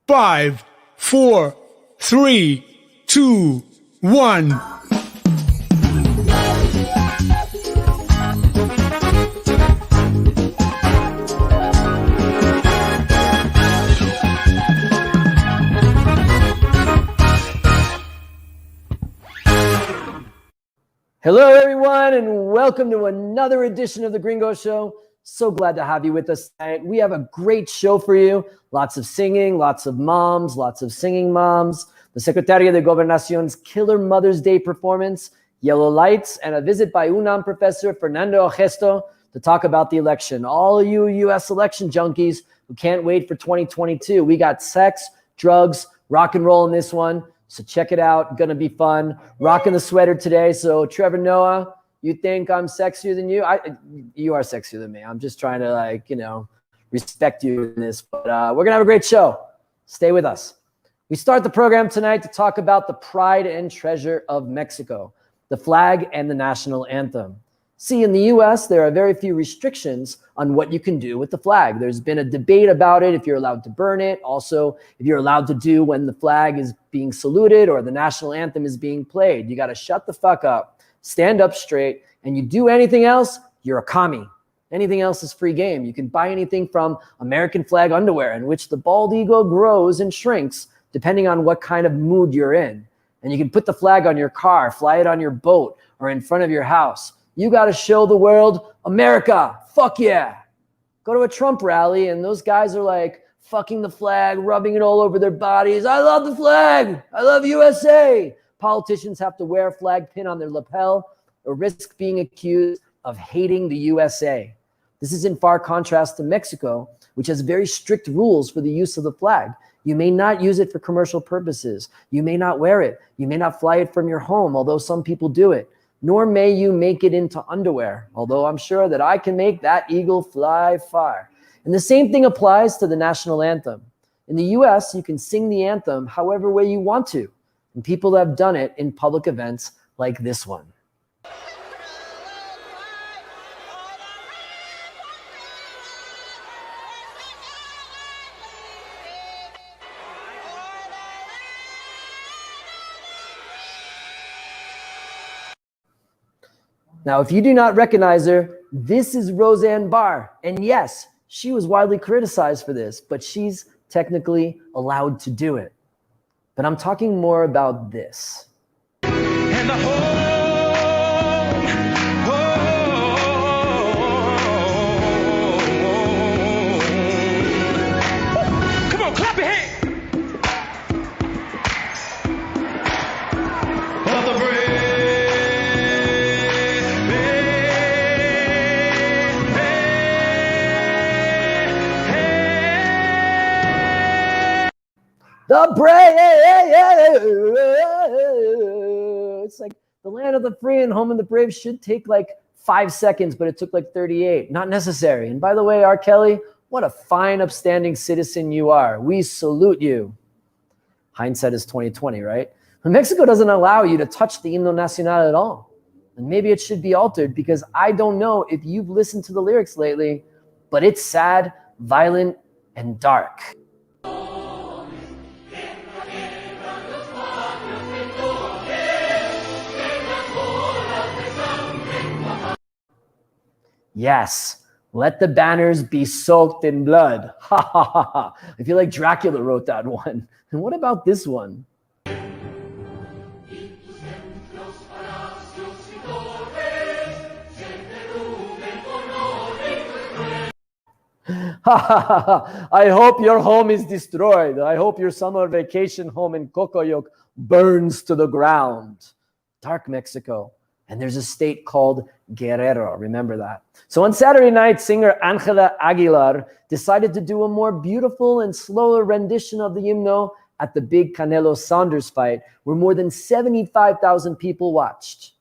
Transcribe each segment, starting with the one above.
5, 4, 3, 2, 1. Hello, everyone, and welcome to another edition of The Gringo Show. So glad to have you with us tonight. We have a great show for you. Lots of singing, lots of moms, lots of singing moms, the Secretaria de Gobernacion's killer Mother's Day performance, yellow lights, and a visit by UNAM professor Fernando Ojesto to talk about the election. All you U.S. election junkies who can't wait for 2022. We got sex, drugs, rock and roll in this one. So check it out. Gonna be fun. Rocking the sweater today. So Trevor Noah, you think I'm sexier than you? You are sexier than me. I'm just trying to respect you in this. But we're gonna have a great show. Stay with us. We start the program tonight to talk about the pride and treasure of Mexico, the flag and the national anthem. See, in the U.S., there are very few restrictions on what you can do with the flag. There's been a debate about it, if you're allowed to burn it. Also, if you're allowed to do when the flag is being saluted or the national anthem is being played. You got to shut the fuck up, stand up straight, and you do anything else, you're a commie. Anything else is free game. You can buy anything from American flag underwear, in which the bald eagle grows and shrinks depending on what kind of mood you're in. And you can put the flag on your car, fly it on your boat, or in front of your house. You got to show the world, America, fuck yeah. Go to a Trump rally and those guys are like fucking the flag, rubbing it all over their bodies. I love the flag. I love USA. Politicians have to wear a flag pin on their lapel or risk being accused of hating the USA. This is in far contrast to Mexico, which has very strict rules for the use of the flag. You may not use it for commercial purposes. You may not wear it. You may not fly it from your home, although some people do it. Nor may you make it into underwear, although I'm sure that I can make that eagle fly far. And the same thing applies to the national anthem. In the US, you can sing the anthem however way you want to, and people have done it in public events like this one. Now, if you do not recognize her, this is Roseanne Barr. And yes, she was widely criticized for this, but she's technically allowed to do it. But I'm talking more about this. And the home, come on, clap your hands. The brave, it's like the land of the free and home of the brave should take like 5 seconds, but it took like 38. Not necessary. And by the way, R. Kelly, what a fine, upstanding citizen you are. We salute you. Hindsight is 2020, right? But Mexico doesn't allow you to touch the Himno Nacional at all. And maybe it should be altered because I don't know if you've listened to the lyrics lately, but it's sad, violent, and dark. Yes, let the banners be soaked in blood. Ha ha ha ha. I feel like Dracula wrote that one. And what about this one? I hope your home is destroyed. I hope your summer vacation home in Cocoyoc burns to the ground. Dark Mexico. And there's a state called Guerrero. Remember that. So on Saturday night, singer Angela Aguilar decided to do a more beautiful and slower rendition of the hymno at the big Canelo Saunders fight, where more than 75,000 people watched.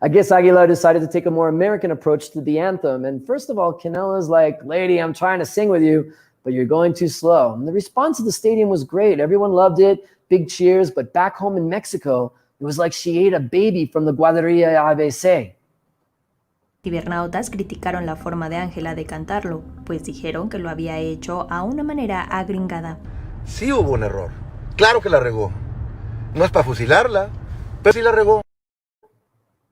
I guess Aguilar decided to take a more American approach to the anthem. And first of all, Canelo's like, lady, I'm trying to sing with you, but you're going too slow. And the response of the stadium was great. Everyone loved it, big cheers. But back home in Mexico, It was like she ate a baby from the guardería ABC. Cibernautas criticaron la forma de Ángela de cantarlo, pues dijeron que lo había hecho a una manera agringada. Sí hubo un error. Claro que la regó. No es para fusilarla, pero sí la regó.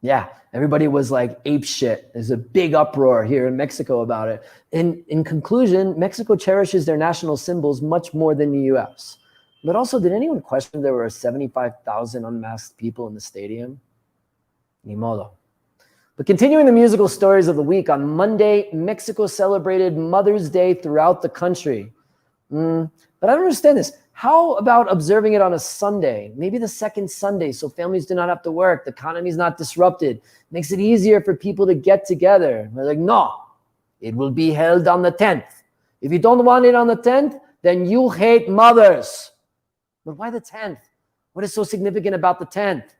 Yeah, everybody was like ape shit. There's a big uproar here in Mexico about it. In conclusion, Mexico cherishes their national symbols much more than the US. But also, did anyone question there were 75,000 unmasked people in the stadium? Ni modo. But continuing the musical stories of the week, on Monday, Mexico celebrated Mother's Day throughout the country. But I don't understand this. How about observing it on a Sunday, maybe the second Sunday, so families do not have to work, the economy is not disrupted, makes it easier for people to get together? They're like, no, it will be held on the 10th. If you don't want it on the 10th, then you hate mothers. But why the 10th? What is so significant about the 10th?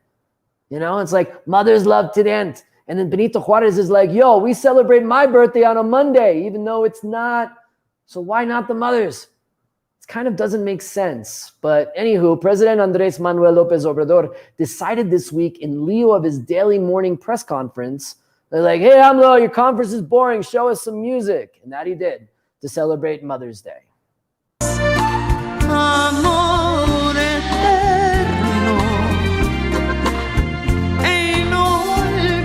You know, it's like mothers love to the end. And then Benito Juarez is like, yo, we celebrate my birthday on a Monday, even though it's not. So why not the mothers? It kind of doesn't make sense. But anywho, President Andrés Manuel López Obrador decided this week in lieu of his daily morning press conference, they're like, hey, AMLO, your conference is boring. Show us some music. And that he did to celebrate Mother's Day. Amor eterno e inolvidable.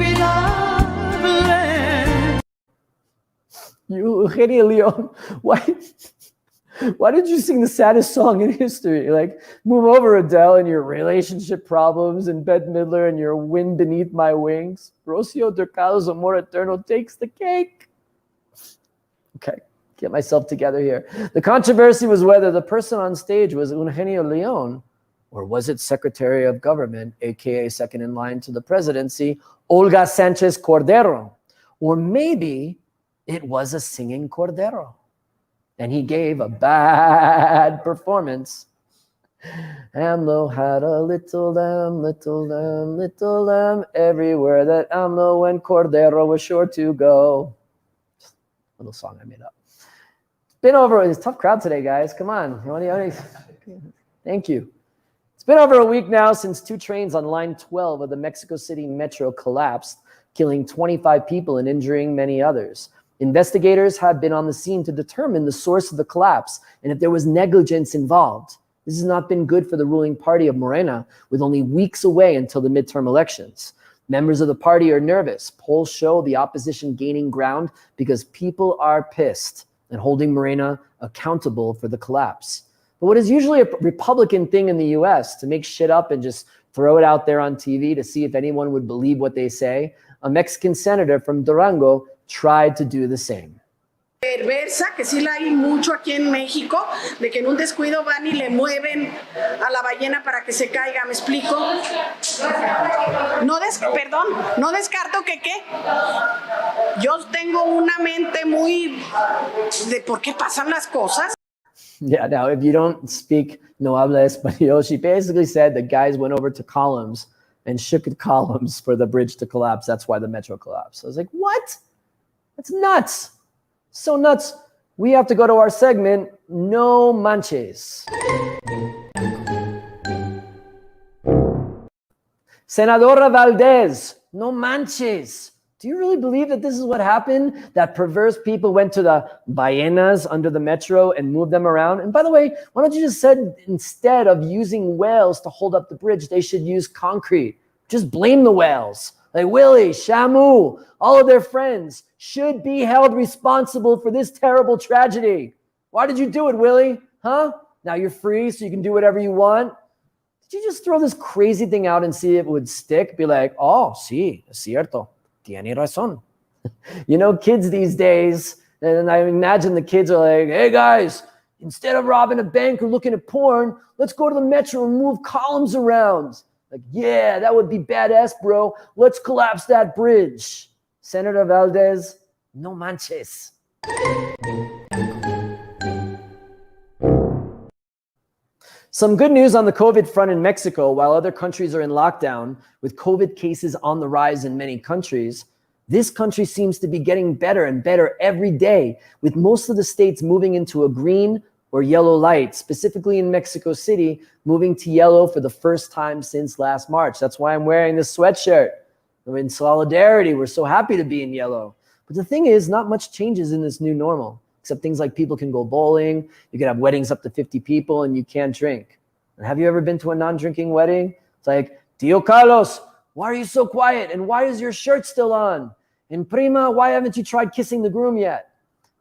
Eugenio Leon, why did you sing the saddest song in history? Like, move over, Adele, and your relationship problems, and Bette Midler and your wind beneath my wings. Rocio Durcado's Amor Eterno takes the cake. Okay, get myself together here. The controversy was whether the person on stage was Eugenio Leon, or was it Secretary of Government, aka second in line to the presidency, Olga Sanchez Cordero, or maybe it was a singing Cordero. And he gave a bad performance. AMLO had a little lamb, little lamb, little lamb. Everywhere that AMLO went, Cordero was sure to go. A little song I made up. It's been over. It's a tough crowd today, guys. Come on. Thank you. It's been over a week now since two trains on line 12 of the Mexico City Metro collapsed, killing 25 people and injuring many others. Investigators have been on the scene to determine the source of the collapse and if there was negligence involved. This has not been good for the ruling party of Morena, with only weeks away until the midterm elections. Members of the party are nervous. Polls show the opposition gaining ground because people are pissed and holding Morena accountable for the collapse. But what is usually a Republican thing in the US, to make shit up and just throw it out there on TV to see if anyone would believe what they say, a Mexican senator from Durango tried to do the same. Perversa, que sí la hay mucho aquí en México, de que en un descuido van y le mueven a la ballena para que se caiga, ¿me explico? No descarto que qué. Yo tengo una mente muy de por qué pasan las cosas. Yeah, now if you don't speak no habla español, she basically said the guys went over to columns and shook the columns for the bridge to collapse. That's why the metro collapsed. I was like, what? That's nuts. So nuts. We have to go to our segment, No Manches. Senadora Valdez, no manches. Do you really believe that this is what happened? That perverse people went to the ballenas under the metro and moved them around? And by the way, why don't you just said instead of using whales to hold up the bridge, they should use concrete? Just blame the whales. Like Willie, Shamu, all of their friends should be held responsible for this terrible tragedy. Why did you do it, Willie? Huh? Now you're free, so you can do whatever you want. Did you just throw this crazy thing out and see if it would stick? Be like, oh, sí, es cierto. Tiene razón. You know, kids these days, and I imagine the kids are like, hey guys, instead of robbing a bank or looking at porn, let's go to the metro and move columns around. Like, yeah, that would be badass, bro. Let's collapse that bridge. Senator Valdez, no manches. Some good news on the COVID front in Mexico. While other countries are in lockdown, with COVID cases on the rise in many countries, this country seems to be getting better and better every day, with most of the states moving into a green or yellow lights, specifically in Mexico City, moving to yellow for the first time since last March. That's why I'm wearing this sweatshirt. We're in solidarity. We're so happy to be in yellow. But the thing is, not much changes in this new normal, except things like people can go bowling, you can have weddings up to 50 people, and you can't drink. And have you ever been to a non-drinking wedding? It's like, Tio Carlos, why are you so quiet? And why is your shirt still on? And Prima, why haven't you tried kissing the groom yet?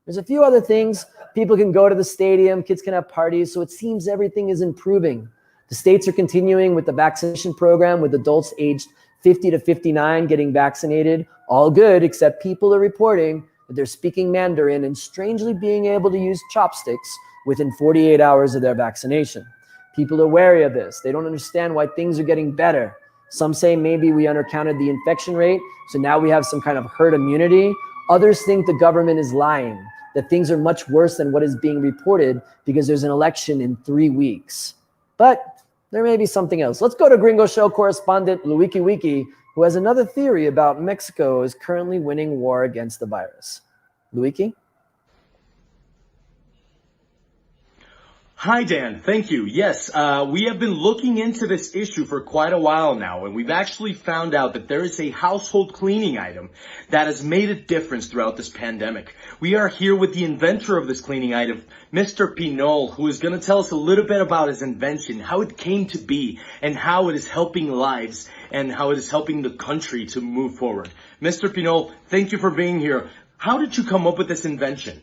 There's a few other things. People can go to the stadium, kids can have parties, so it seems everything is improving. The states are continuing with the vaccination program with adults aged 50 to 59 getting vaccinated. All good, except people are reporting that they're speaking Mandarin and strangely being able to use chopsticks within 48 hours of their vaccination. People are wary of this. They don't understand why things are getting better. Some say maybe we undercounted the infection rate, so now we have some kind of herd immunity. Others think the government is lying, that things are much worse than what is being reported because there's an election in 3 weeks. But there may be something else. Let's go to Gringo Show correspondent Luiki Wiki, who has another theory about Mexico is currently winning war against the virus. Luiki? Hi, Dan. Thank you. Yes, we have been looking into this issue for quite a while now, and we've actually found out that there is a household cleaning item that has made a difference throughout this pandemic. We are here with the inventor of this cleaning item, Mr. Pinol, who is going to tell us a little bit about his invention, how it came to be, and how it is helping lives, and how it is helping the country to move forward. Mr. Pinol, thank you for being here. How did you come up with this invention?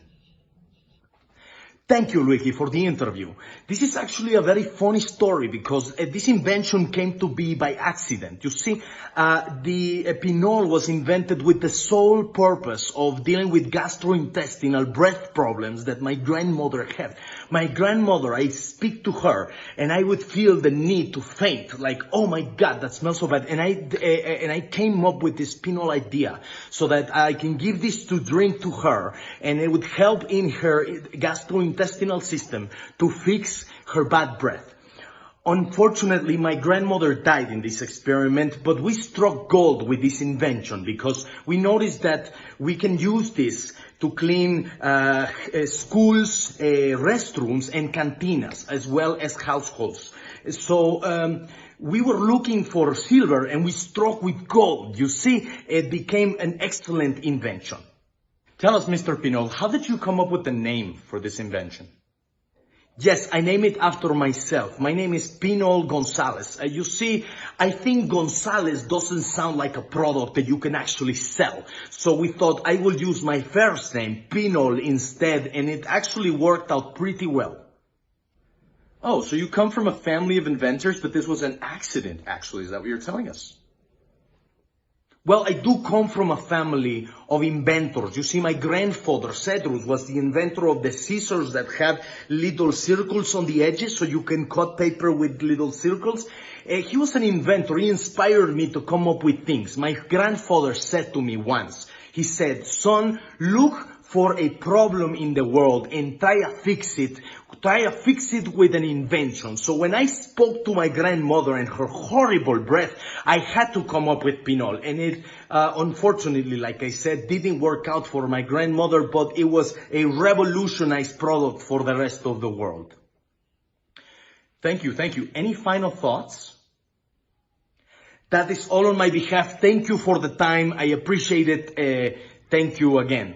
Thank you, Luigi, for the interview. This is actually a very funny story because this invention came to be by accident. You see, the Pinol was invented with the sole purpose of dealing with gastrointestinal breath problems that my grandmother had. My grandmother, I speak to her and I would feel the need to faint, like, oh my God, that smells so bad. And I came up with this Pinol idea so that I can give this to drink to her and it would help in her gastrointestinal system to fix her bad breath. Unfortunately, my grandmother died in this experiment, but we struck gold with this invention because we noticed that we can use this to clean schools, restrooms, and cantinas, as well as households. So we were looking for silver, and we struck with gold. You see, it became an excellent invention. Tell us, Mr. Pinol, how did you come up with the name for this invention? Yes, I named it after myself. My name is Pinol Gonzalez. You see, I think Gonzalez doesn't sound like a product that you can actually sell. So we thought I will use my first name, Pinol, instead, and it actually worked out pretty well. Oh, so you come from a family of inventors, but this was an accident, actually. Is that what you're telling us? Well, I do come from a family of inventors. You see, my grandfather, Cedrus, was the inventor of the scissors that have little circles on the edges so you can cut paper with little circles. He was an inventor. He inspired me to come up with things. My grandfather said to me once, he said, son, look for a problem in the world and try to fix it with an invention. So when I spoke to my grandmother and her horrible breath, I had to come up with Pinol. And it, unfortunately, like I said, didn't work out for my grandmother, but it was a revolutionized product for the rest of the world. Thank you, thank you. Any final thoughts? That is all on my behalf. Thank you for the time. I appreciate it. Thank you again.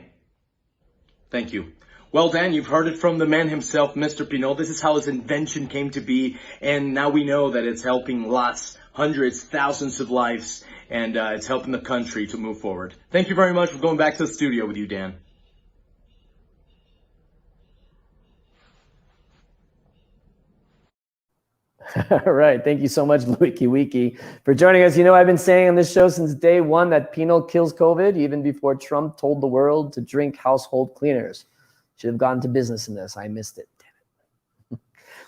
Thank you. Well, Dan, you've heard it from the man himself, Mr. Pinol. This is how his invention came to be, and now we know that it's helping lots, hundreds, thousands of lives, and it's helping the country to move forward. Thank you very much for going back to the studio with you, Dan. All right. Thank you so much, Luiki Wiki, for joining us. You know, I've been saying on this show since day one that Pinol kills COVID, even before Trump told the world to drink household cleaners. Should have gone to business in this. I missed it. Damn it.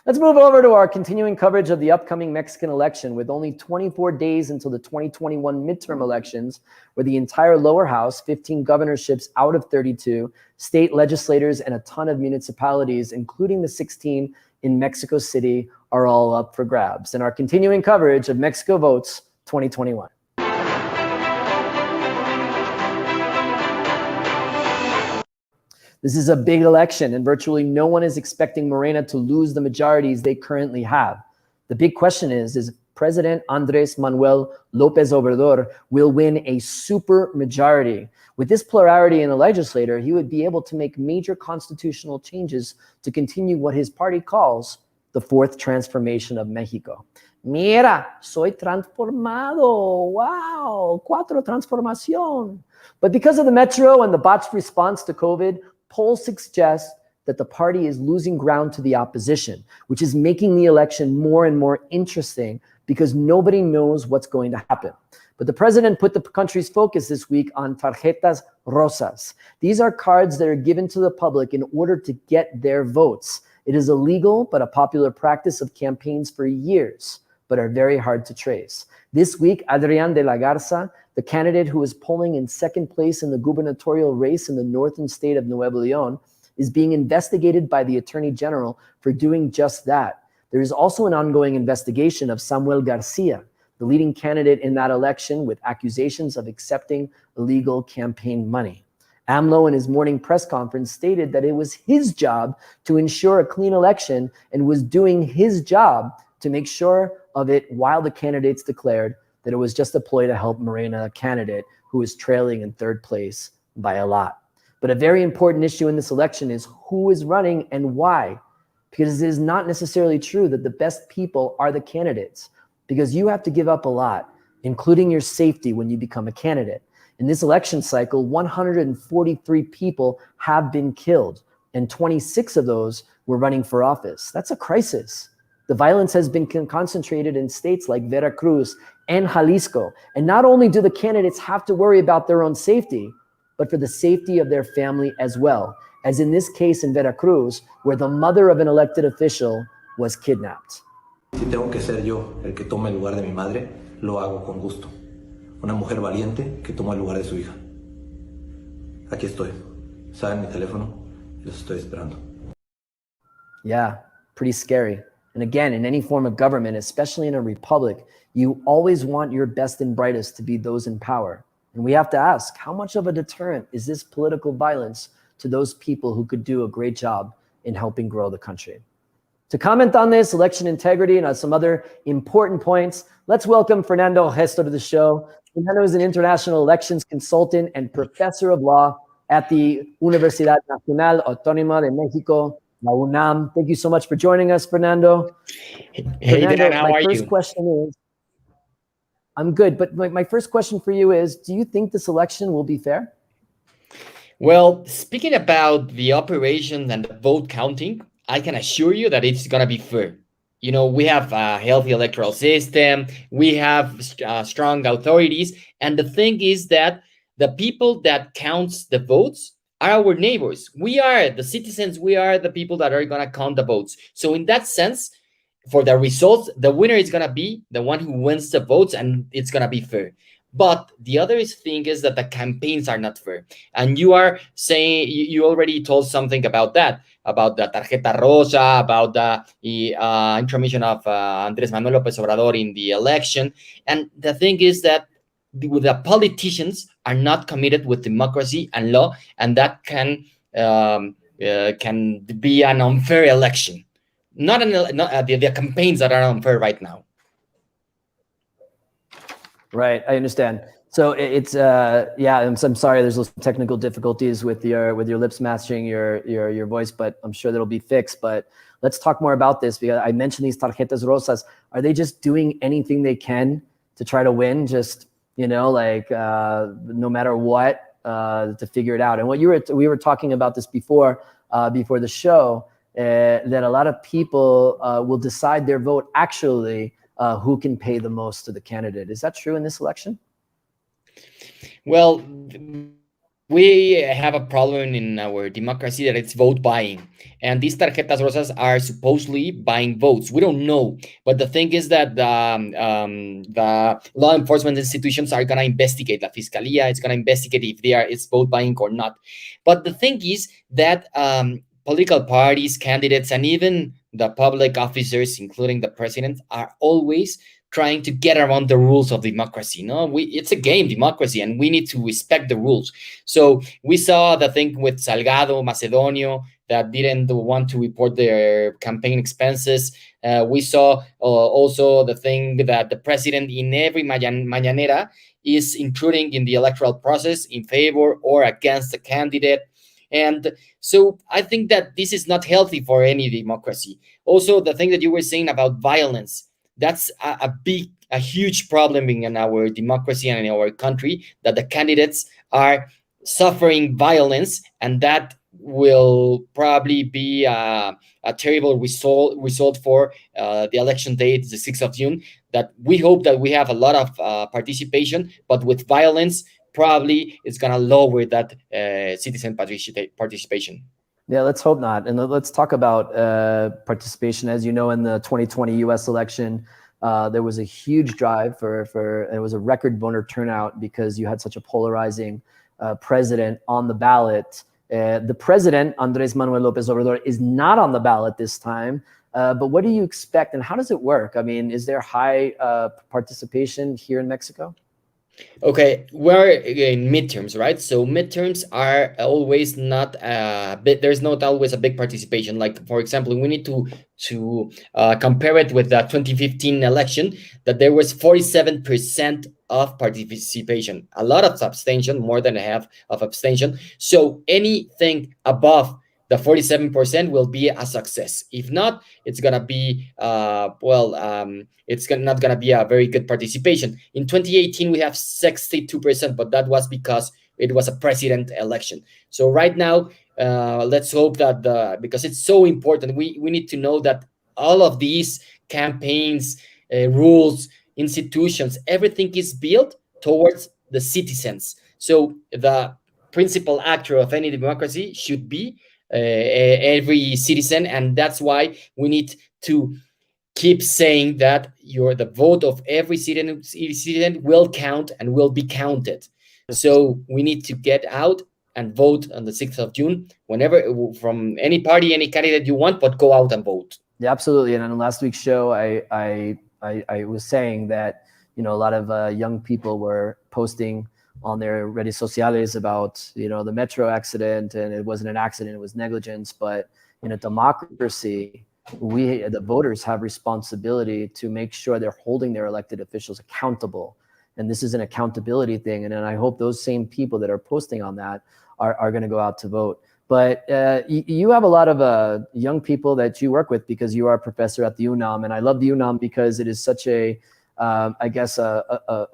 Let's move over to our continuing coverage of the upcoming Mexican election with only 24 days until the 2021 midterm elections, where the entire lower house, 15 governorships out of 32, state legislators, and a ton of municipalities, including the 16 in Mexico City, are all up for grabs. In our continuing coverage of Mexico Votes 2021. This is a big election, and virtually no one is expecting Morena to lose the majorities they currently have. The big question is President Andrés Manuel López Obrador will win a super majority. With this plurality in the legislature, he would be able to make major constitutional changes to continue what his party calls the fourth transformation of Mexico. Mira, soy transformado. Wow, cuatro transformación. But because of the metro and the botched response to COVID, polls suggest that the party is losing ground to the opposition, which is making the election more and more interesting because nobody knows what's going to happen. But the president put the country's focus this week on tarjetas rosas. These are cards that are given to the public in order to get their votes. It is illegal, but a popular practice of campaigns for years, but are very hard to trace. This week, Adrián de la Garza, the candidate who is polling in second place in the gubernatorial race in the northern state of Nuevo León, is being investigated by the Attorney General for doing just that. There is also an ongoing investigation of Samuel Garcia, the leading candidate in that election, with accusations of accepting illegal campaign money. AMLO in his morning press conference stated that it was his job to ensure a clean election and was doing his job to make sure of it, while the candidates declared that it was just a ploy to help Morena, a candidate who is trailing in third place by a lot. But a very important issue in this election is who is running and why. Because it is not necessarily true that the best people are the candidates, because you have to give up a lot, including your safety when you become a candidate. In this election cycle, 143 people have been killed, and 26 of those were running for office. That's a crisis. The violence has been concentrated in states like Veracruz and Jalisco. And not only do the candidates have to worry about their own safety, but for the safety of their family as well, as in this case in Veracruz, where the mother of an elected official was kidnapped. Si tengo que ser yo el que tome el lugar de mi madre, lo hago con gusto. Una mujer valiente que toma el lugar de su hija. Aquí estoy. Saben mi teléfono y los estoy esperando. Yeah, pretty scary. And again, in any form of government, especially in a republic, you always want your best and brightest to be those in power. And we have to ask, how much of a deterrent is this political violence to those people who could do a great job in helping grow the country? To comment on this, election integrity, and on some other important points, let's welcome Fernando Ojesto to the show. Fernando is an international elections consultant and professor of law at the Universidad Nacional Autónoma de Mexico, la UNAM. Thank you so much for joining us, Fernando. Hey, Fernando, Dan, how my are first you? question is, I'm good, but my first question for you is, do you think this election will be fair? Well, speaking about the operation and the vote counting, I can assure you that it's going to be fair. You know, we have a healthy electoral system, we have strong authorities, and the thing is that the people that counts the votes are our neighbors. We are the citizens, we are the people that are going to count the votes. So in that sense, for the results, the winner is going to be the one who wins the votes, and it's going to be fair. But the other thing is that the campaigns are not fair. And you are saying, you already told something about that, about the tarjeta rosa, about the intromission of Andrés Manuel López Obrador in the election. And the thing is that the politicians are not committed with democracy and law, and that can be an unfair election. Not the campaigns that are unfair right now. Right, I understand. So it's yeah. I'm sorry. There's those technical difficulties with your lips matching your voice, but I'm sure that'll be fixed. But let's talk more about this, because I mentioned these tarjetas rosas. Are they just doing anything they can to try to win? Just like no matter what, to figure it out. And we were talking about this before the show. That a lot of people will decide their vote actually who can pay the most to the candidate. Is that true in this election? Well, we have a problem in our democracy that it's vote buying. And these tarjetas rosas are supposedly buying votes. We don't know. But the thing is that the law enforcement institutions are going to investigate. La Fiscalía is going to investigate if it's vote buying or not. But the thing is that political parties, candidates, and even the public officers, including the president, are always trying to get around the rules of democracy. No, it's a game, democracy, and we need to respect the rules. So we saw the thing with Salgado Macedonio that didn't want to report their campaign expenses. We saw also the thing that the president in every mañanera is intruding in the electoral process in favor or against the candidate. And so I think that this is not healthy for any democracy. Also, the thing that you were saying about violence, that's a huge problem in our democracy and in our country, that the candidates are suffering violence, and that will probably be a terrible result for the election date, the 6th of June, that we hope that we have a lot of participation, but with violence, probably it's going to lower that citizen participation. Yeah, let's hope not. And let's talk about participation. As you know, in the 2020 U.S. election, there was a huge drive and it was a record voter turnout because you had such a polarizing president on the ballot. The president, Andrés Manuel López Obrador, is not on the ballot this time. But what do you expect, and how does it work? I mean, is there high participation here in Mexico? Okay, we're in midterms, right? So midterms are always not there's not always a big participation. Like, for example, we need to compare it with the 2015 election, that there was 47% of participation, a lot of abstention, more than half of abstention. So anything above the 47% will be a success. If not, it's gonna be not gonna be a very good participation. In 2018, we have 62%, but that was because it was a president election. So right now, let's hope that because it's so important, we need to know that all of these campaigns, rules, institutions, everything is built towards the citizens. So the principal actor of any democracy should be every citizen, and that's why we need to keep saying that the vote of every citizen will count and will be counted. So we need to get out and vote on the 6th of June, whenever, from any party, any candidate you want, but go out and vote. Yeah, absolutely. And on last week's show, I was saying that, you know, a lot of young people were posting on their redes sociales about, you know, the metro accident, and it wasn't an accident, it was negligence. But in a democracy, the voters have responsibility to make sure they're holding their elected officials accountable. And this is an accountability thing. And then I hope those same people that are posting on that are going to go out to vote. But you have a lot of young people that you work with, because you are a professor at the UNAM. And I love the UNAM because it is such a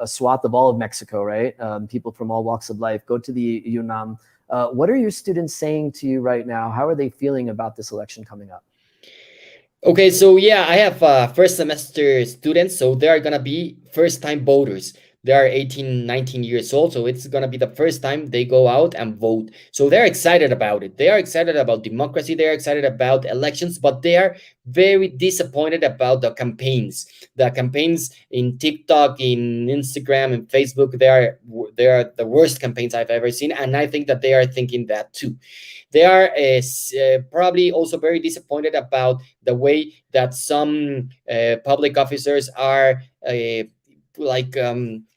swath of all of Mexico, right? People from all walks of life go to the UNAM. What are your students saying to you right now? How are they feeling about this election coming up? Okay, so yeah, I have first semester students, so they are gonna be first time voters. They are 18, 19 years old, so it's gonna be the first time they go out and vote. So they're excited about it. They are excited about democracy. They are excited about elections, but they are very disappointed about the campaigns. The campaigns in TikTok, in Instagram, and Facebook, they are the worst campaigns I've ever seen, and I think that they are thinking that too. They are probably also very disappointed about the way that some public officers are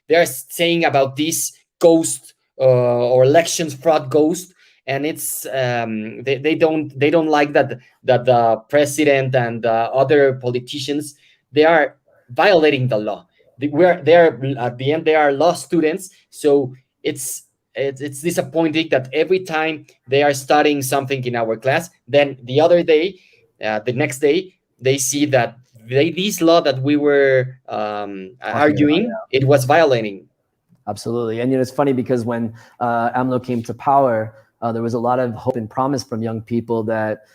they are saying about this ghost or elections fraud ghost, and it's they don't like that the president and other politicians, they are violating the law. They are at the end, they are law students, so it's disappointing that every time they are studying something in our class, then the next day, they see that this law that we were arguing, it was violating. Absolutely. And, you know, it's funny because when AMLO came to power, there was a lot of hope and promise from young people that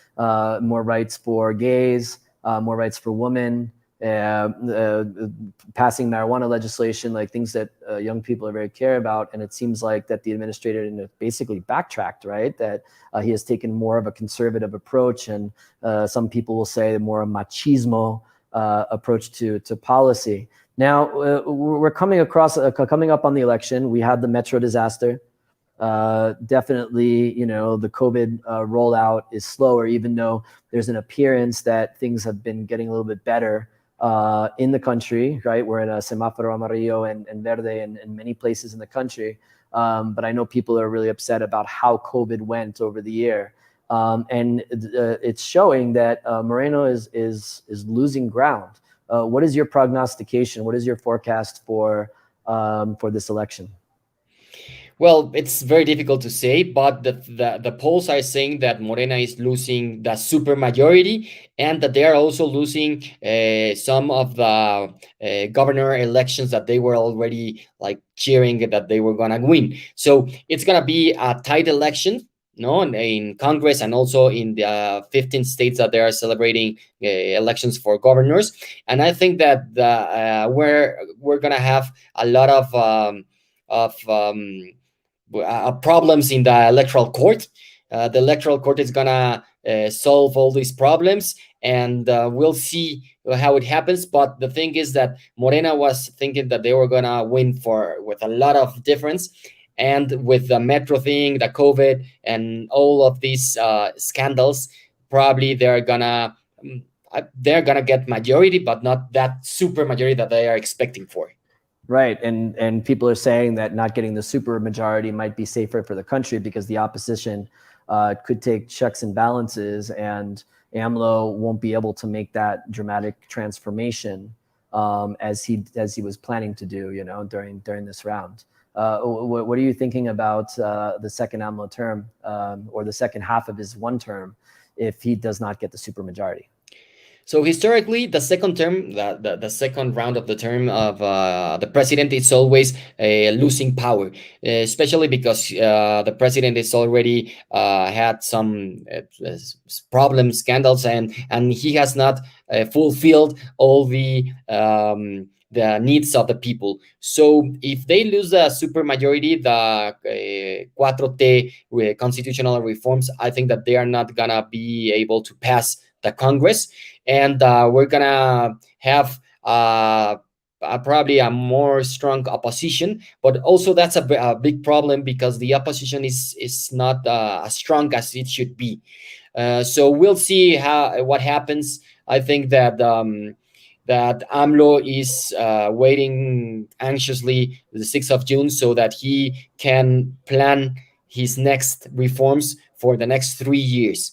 more rights for gays, more rights for women, passing marijuana legislation, like things that young people are very care about. And it seems like that the administrator basically backtracked, right? That he has taken more of a conservative approach, and some people will say more a machismo approach to policy. Now we're coming up on the election. We had the metro disaster. Definitely, you know, the COVID rollout is slower, even though there's an appearance that things have been getting a little bit better in the country, right? We're in a semáforo amarillo and verde in many places in the country. But I know people are really upset about how COVID went over the year. And it's showing that Moreno is losing ground. What is your prognostication? What is your forecast for this election? Well, it's very difficult to say, but the polls are saying that Morena is losing the super majority, and that they are also losing some of the governor elections that they were already like cheering that they were gonna win. So it's gonna be a tight election, no, in Congress and also in the 15 states that they are celebrating elections for governors. And I think that we're gonna have a lot of problems in the electoral court. The electoral court is gonna solve all these problems, and we'll see how it happens. But the thing is that Morena was thinking that they were gonna win with a lot of difference, and with the metro thing, the COVID, and all of these scandals, probably they're gonna get majority, but not that super majority that they are expecting for. Right, and people are saying that not getting the super majority might be safer for the country because the opposition could take checks and balances, and AMLO won't be able to make that dramatic transformation as he was planning to do, during this round. What are you thinking about the second AMLO term, or the second half of his one term, if he does not get the super majority? So historically, the second term, the second round of the term of the president is always losing power, especially because the president is already had some problems, scandals, and he has not fulfilled all the needs of the people. So if they lose the supermajority, the 4T constitutional reforms, I think that they are not gonna be able to pass the Congress, and we're gonna have probably a more strong opposition. But also that's a big problem because the opposition is not as strong as it should be. So we'll see what happens. I think that that AMLO is waiting anxiously the 6th of June so that he can plan his next reforms for the next 3 years.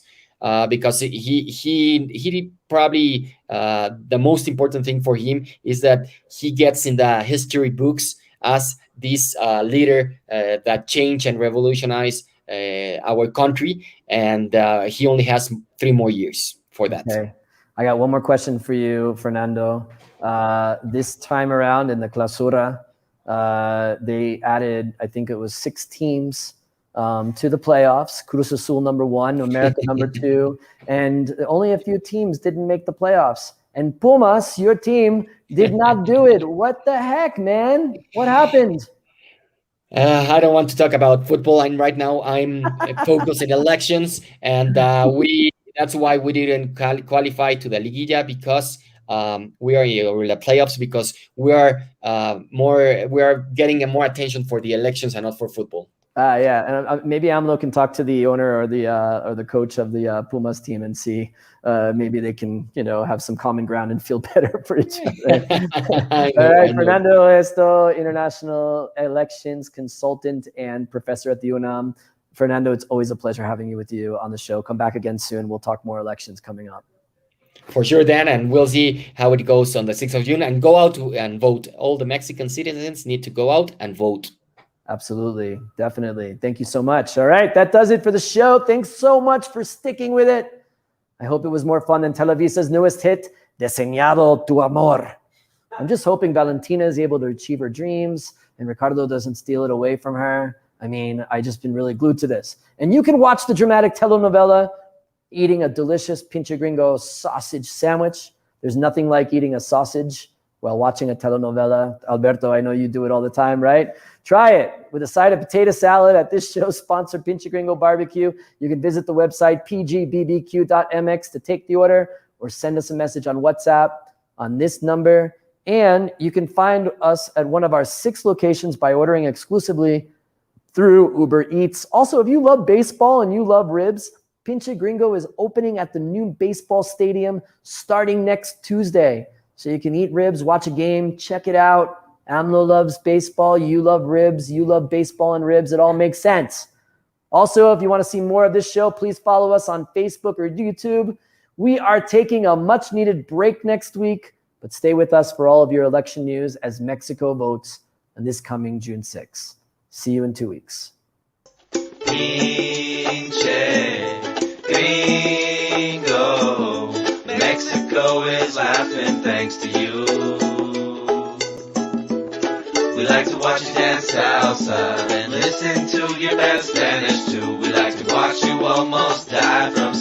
Because he probably the most important thing for him is that he gets in the history books as this leader that changed and revolutionized our country, and he only has 3 more years for that. Okay. I got one more question for you, Fernando. This time around in the Clausura, they added, I think it was 6 teams to the playoffs. Cruz Azul #1, America #2, and only a few teams didn't make the playoffs. And Pumas, your team, did not do it. What the heck, man? What happened? I don't want to talk about football, and right now I'm focused in elections, and that's why we didn't qualify to the Liguilla, because we are in the playoffs, because we are getting more attention for the elections and not for football. Yeah, and maybe AMLO can talk to the owner or the coach of the Pumas team and see maybe they can have some common ground and feel better for each other. All right, Fernando Ojesto, international elections consultant and professor at the UNAM. Fernando, it's always a pleasure having you with you on the show. Come back again soon. We'll talk more elections coming up. For sure, Dan, and we'll see how it goes on the 6th of June. And go out and vote. All the Mexican citizens need to go out and vote. Absolutely. Definitely. Thank you so much. All right. That does it for the show. Thanks so much for sticking with it. I hope it was more fun than Televisa's newest hit, Diseñado tu Amor. I'm just hoping Valentina is able to achieve her dreams and Ricardo doesn't steal it away from her. I mean, I just been really glued to this. And you can watch the dramatic telenovela eating a delicious pinche gringo sausage sandwich. There's nothing like eating a sausage while watching a telenovela. Alberto, I know you do it all the time, right? Try it with a side of potato salad at this show's sponsor, Pinche Gringo Barbecue. You can visit the website pgbbq.mx to take the order, or send us a message on WhatsApp on this number. And you can find us at one of our 6 locations by ordering exclusively through Uber Eats. Also, if you love baseball and you love ribs, Pinche Gringo is opening at the new baseball stadium starting next Tuesday. So you can eat ribs, watch a game, check it out. AMLO loves baseball. You love ribs. You love baseball and ribs. It all makes sense. Also, if you want to see more of this show, please follow us on Facebook or YouTube. We are taking a much-needed break next week, but stay with us for all of your election news as Mexico votes on this coming June 6th. See you in 2 weeks. Gringo, Mexico is laughing thanks to you. We like to watch you dance salsa and listen to your bad Spanish too. We like to watch you almost die from